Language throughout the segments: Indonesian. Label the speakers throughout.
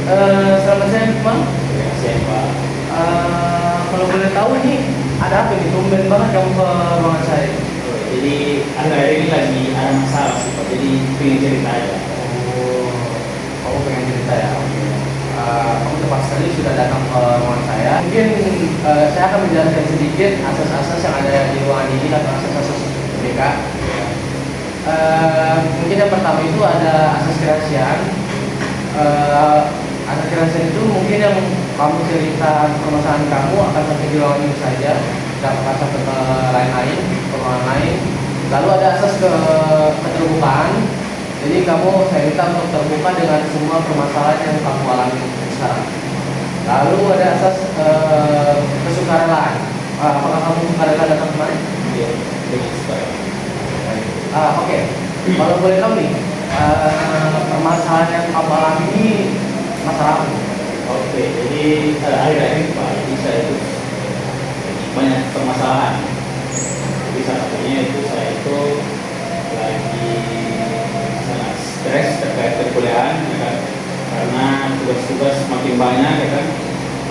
Speaker 1: Selamat siang, Bang.
Speaker 2: Terima kasih Pak.
Speaker 1: Kalau boleh tahu ini ada apa nih? Tumben banget kamu ke ruangan saya.
Speaker 2: Jadi akhir-akhir ini lagi ada masalah sih Pak, jadi pengen cerita aja.
Speaker 1: Oh, kamu pengen cerita ya? Oke. Kamu tepat sekali sudah datang ke ruangan saya. Mungkin saya akan menjelaskan sedikit asas-asas yang ada di ruangan ini atau asas-asas BK. Mungkin yang pertama itu ada asas kerahasiaan. Asas kerahasiaan itu mungkin yang kamu cerita permasalahan kamu akan sampai di ruangan ini saja, tidak akan sampai ke lain-lain, ke ruangan lain. Lalu ada asas keterbukaan. Jadi kamu saya minta untuk terbuka dengan semua permasalahan yang kamu alami sekarang. Lalu ada asas kesukarelaan. Apakah kamu sukarela datang kemarin?
Speaker 2: Iya, dengan suka.
Speaker 1: Oke. Kalau boleh tahu nih, permasalahan yang kamu alami ini masalah apa?
Speaker 2: Oke, jadi akhir-akhir ini Pak, jadi saya itu banyak permasalahan. Jadi salah satunya itu saya itu lagi sangat stres terkait perkuliahan, ya kan? Karena tugas-tugas makin banyak, ya kan?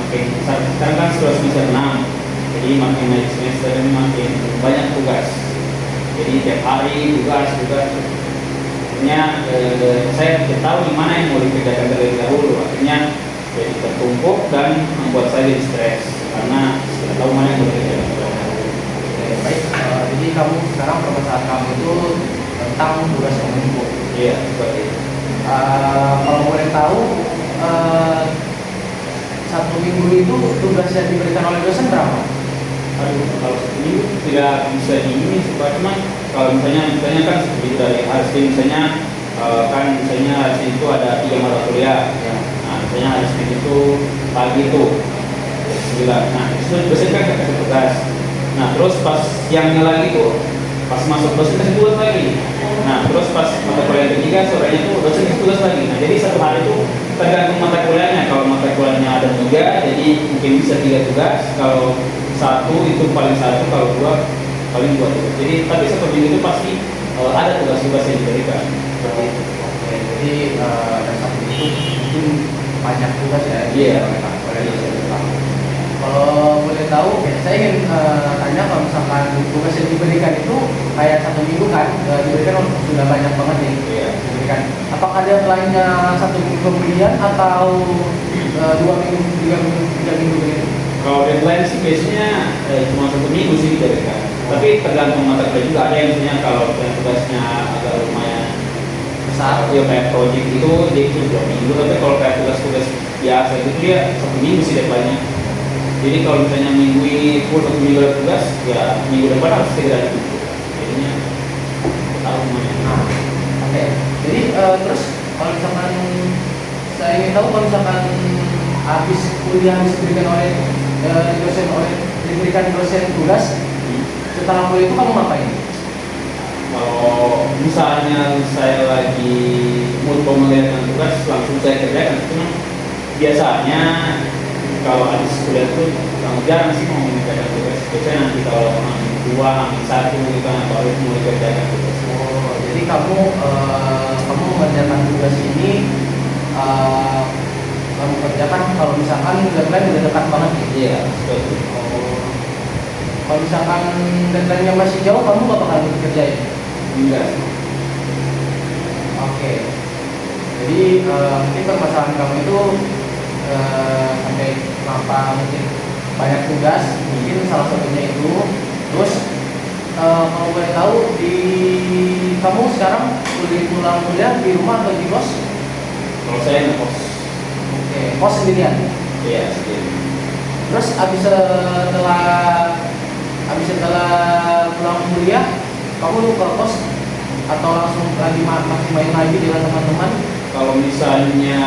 Speaker 2: Makin sekarang kan sudah semester 6, jadi makin naik semester ini makin banyak tugas. Jadi tiap hari tugas. Akhirnya saya tidak tahu di mana yang mau dikerjakan terlebih dahulu. Akhirnya jadi tertumpuk dan membuat saya jadi stres karena tidak tahu mana yang mau dikerjakan terlebih dahulu.
Speaker 1: Oke, baik. Jadi kamu sekarang permasalahan kamu itu tentang tugas yang menumpuk.
Speaker 2: Iya, seperti itu.
Speaker 1: Kalau boleh tahu, satu minggu itu tugas yang diberikan oleh dosen berapa?
Speaker 2: Aduh, kalau ini tidak bisa di ini cuma kalau misalnya kan seperti dari HSD misalnya kan misalnya HSD itu ada 3 mata kuliah.
Speaker 1: Ya.
Speaker 2: Nah, misalnya HSD itu pagi itu jam 9. Nah, itu dosen kan kasih tugas. Nah, terus pas siangnya lagi tuh pas masuk dosen kasih tugas lagi. Nah, terus pas mata kuliah ketiga sorenya tuh dosen kasih tugas lagi. Nah, jadi satu hari itu tergantung mata kuliahnya. Kalau mata kuliahnya ada 3, jadi mungkin bisa 3 tugas. Kalau satu itu paling satu, kalau 2 paling 2 tugas. Jadi tapi satu minggu itu pasti ada tugas-tugas yang diberikan.
Speaker 1: Oke, jadi dan satu itu mungkin banyak tugas ya.
Speaker 2: Iya.
Speaker 1: Oleh dosen utama. Kalau boleh tahu, saya ingin tanya kalau misalkan tugas yang diberikan itu kayak satu minggu kan, diberikan sudah banyak banget nih.
Speaker 2: Iya.
Speaker 1: Diberikan. Apakah ada lainnya satu minggu kemudian atau 2 minggu, 3 minggu begitu?
Speaker 2: Kalau deadline sih biasanya cuma 1 minggu sih diberikan. Tapi tergantung mata kuliah juga, ada yang misalnya kalau yang tugasnya agak lumayan besar, ya kayak project itu dia itu 2 minggu. Tapi kalau kayak tugas-tugas biasa itu dia 1 minggu sih deadline-nya. Jadi kalau misalnya minggu ini full 1 minggu ada tugas, ya minggu depan harus segera ditutup. Jadinya tahu semuanya.
Speaker 1: Nah, oke. Jadi terus kalau misalkan saya ingin tahu kalau misalkan habis kuliah diberikan oleh diberikan dosen tugas, setelah kuliah itu kamu ngapain?
Speaker 2: Kalau misalnya saya lagi mood mengerjakan tugas langsung saya kerjakan. Cuma biasanya kalau habis kuliah itu jarang sih mau mengerjakan tugas. Biasanya nanti kalau hamil 2, hamil 1 gitu kan baru mau dikerjakan tugas.
Speaker 1: Oh, jadi kamu mengerjakan tugas ini kamu kerjakan kalau misalkan deadline udah dekat banget nih.
Speaker 2: Iya, seperti itu.
Speaker 1: Oh, kalau misalkan deadline-nya masih jauh, kamu gak bakal kerjain?
Speaker 2: Enggak.
Speaker 1: Oke. Jadi mungkin permasalahan kamu itu sampai kenapa mungkin banyak tugas, mungkin salah satunya itu. Terus kalau boleh tahu kamu sekarang pulang kuliah di rumah atau di kos?
Speaker 2: Kalau saya ngekos.
Speaker 1: Oke, kos sendirian.
Speaker 2: Iya, sendiri.
Speaker 1: Terus habis setelah pulang kuliah, kamu ke kos atau langsung masih main lagi dengan teman-teman?
Speaker 2: Kalau misalnya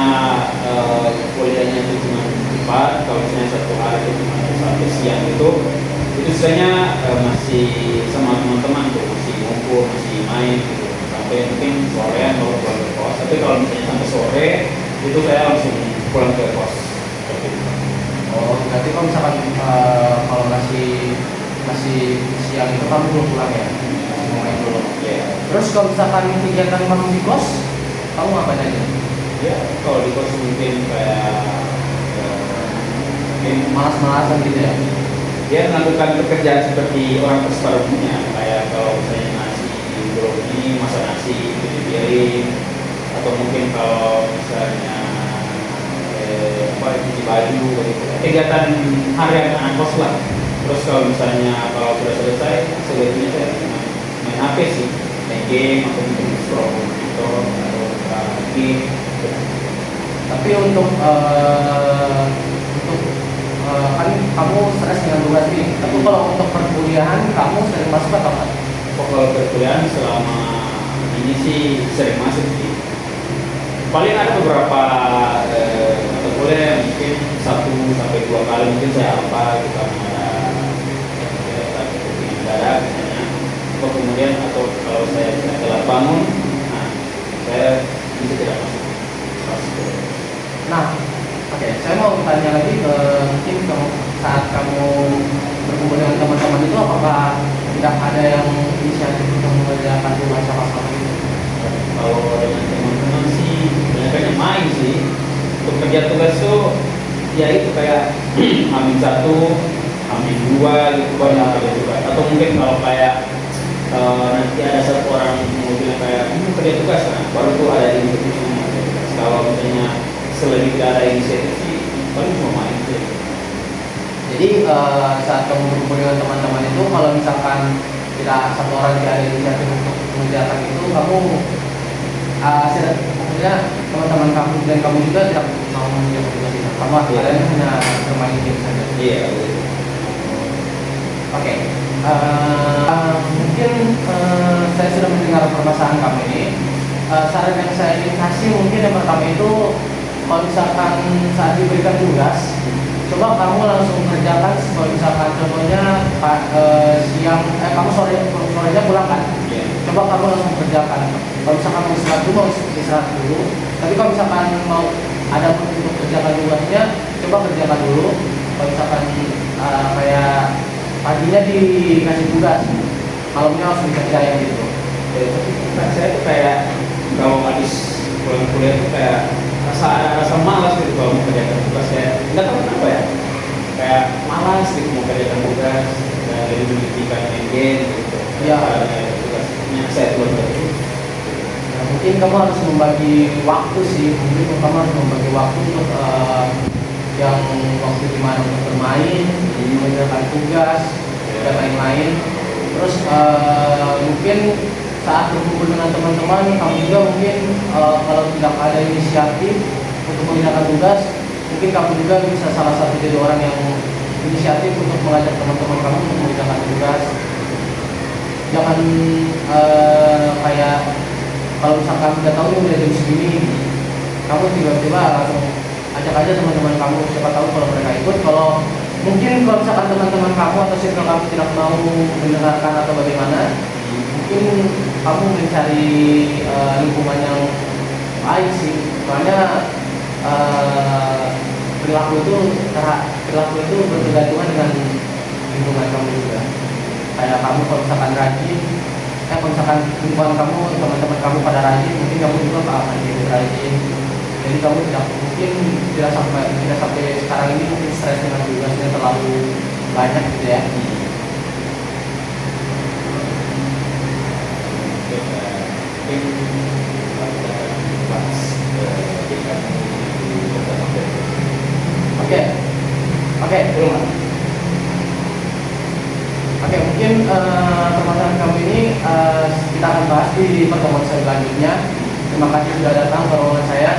Speaker 2: kuliahnya itu cuma 4, kalau misalnya satu hari itu cuma sampai siang itu biasanya masih sama teman-teman tuh, masih ngumpul, masih main gitu. Sampai mungkin sorean baru pulang ke kos. Tapi kalau misalnya sampai sore itu saya langsung pulang ke kos. Seperti itu.
Speaker 1: Oh, berarti kalau misalkan kalau masih siang itu kamu belum pulang ya? Masih mau main dulu.
Speaker 2: Iya.
Speaker 1: Terus kalau misalkan kegiatan kamu di kos, kamu ngapain aja?
Speaker 2: Ya kalau di kos mungkin kayak mungkin
Speaker 1: malas-malasan gitu ya?
Speaker 2: dia melakukan pekerjaan seperti orang pos pada umumnya, kayak kalau misalnya nasi belum ini masak nasi itu di piring, atau mungkin kalau misalnya cuci baju gitu. Kegiatan harian anak kos lah. Terus kalau misalnya kalau sudah selesai selebihnya saya main HP sih, main game atau mungkin scroll monitor atau game.
Speaker 1: Tapi untuk kan kamu stres dengan tugas ini. Tapi kalau untuk perkuliahan kamu sering masuk atau enggak?
Speaker 2: Kalau perkuliahan selama ini sih sering masuk sih. Paling ada beberapa mata kuliah mungkin 1 sampai 2 kali mungkin saya apa kita ada kepentingan mendadak misalnya, atau kemudian atau kalau saya telat bangun, nah saya bisa tidak masuk pas kuliah.
Speaker 1: Nah, oke, saya mau tanya lagi ke mungkin saat kamu berkumpul dengan teman-teman itu apakah tidak ada yang inisiatif untuk mengerjakan tugas sama-sama itu?
Speaker 2: Kalau dengan teman-teman sih banyaknya main sih. Untuk kerja tugas tuh ya itu kayak amin 1, amin 2 gitu banyak kerja tugas. Atau mungkin kalau kayak nanti ada satu orang mau bilang kayak kerja tugas, nah baru tuh ada inisiatif semua. Kalau misalnya selain tidak ada inisiatif sih paling cuma main sih.
Speaker 1: Jadi saat kamu berkumpul dengan teman-teman itu kalau misalkan tidak satu orang tidak ada inisiatif untuk mengerjakan itu, kamu maksudnya teman-teman kamu dan kamu juga tidak mau mengerjakan tugas itu. Kamu kalian hanya bermain game saja.
Speaker 2: Iya.
Speaker 1: Oke. Mungkin saya sudah mendengar permasalahan kamu ini. Saran yang saya ingin kasih mungkin yang pertama itu, kalau misalkan saat diberikan tugas, coba kamu langsung kerjakan. Kalau misalkan contohnya siang, kamu sorenya pulang kan?
Speaker 2: Yeah.
Speaker 1: Coba kamu langsung kerjakan. Kalau misalkan mau istirahat dulu, mau istirahat dulu. Tapi kalau misalkan mau ada untuk kerjakan tugasnya, coba kerjakan dulu. Kalau misalkan kayak paginya dikasih tugas, malamnya langsung dikerjain gitu.
Speaker 2: Saya tuh kayak kalau habis pulang kuliah tuh kayak rasa malas gitu kalau mau kerjakan tugas. Saya nggak tahu kenapa ya, kayak malas gitu mau kerjakan tugas dan lebih memikirkan main game gitu.
Speaker 1: Ya.
Speaker 2: Tugasnya saya belum terus.
Speaker 1: Nah, mungkin kamu harus membagi waktu sih. Mungkin kamu harus membagi waktu untuk yang waktu dimana untuk bermain, mengerjakan tugas dan lain-lain. Terus mungkin saat berkumpul dengan teman-teman, kamu juga mungkin kalau tidak ada inisiatif untuk mengerjakan tugas, mungkin kamu juga bisa salah satu jadi orang yang inisiatif untuk mengajak teman-teman kamu untuk mengerjakan tugas. Jangan kayak kalau misalkan udah tahu ini udah jam segini, kamu tiba-tiba langsung ajak aja teman-teman kamu, siapa tahu kalau mereka ikut. Kalau mungkin kalau misalkan teman-teman kamu atau circle kamu tidak mau mendengarkan atau bagaimana, mungkin kamu mencari lingkungan yang baik sih. Soalnya perilaku itu bergantungan dengan lingkungan kamu juga. Kayak kamu kalau misalkan rajin, kalau misalkan lingkungan kamu, teman-teman kamu pada rajin, mungkin kamu juga akan jadi rajin. Jadi kamu tidak sampai sekarang ini mungkin stres dengan tugasnya terlalu banyak gitu ya. Oke, mungkin permasalahan kamu ini kita akan bahas di pertemuan selanjutnya. Terima kasih sudah datang ke ruangan saya.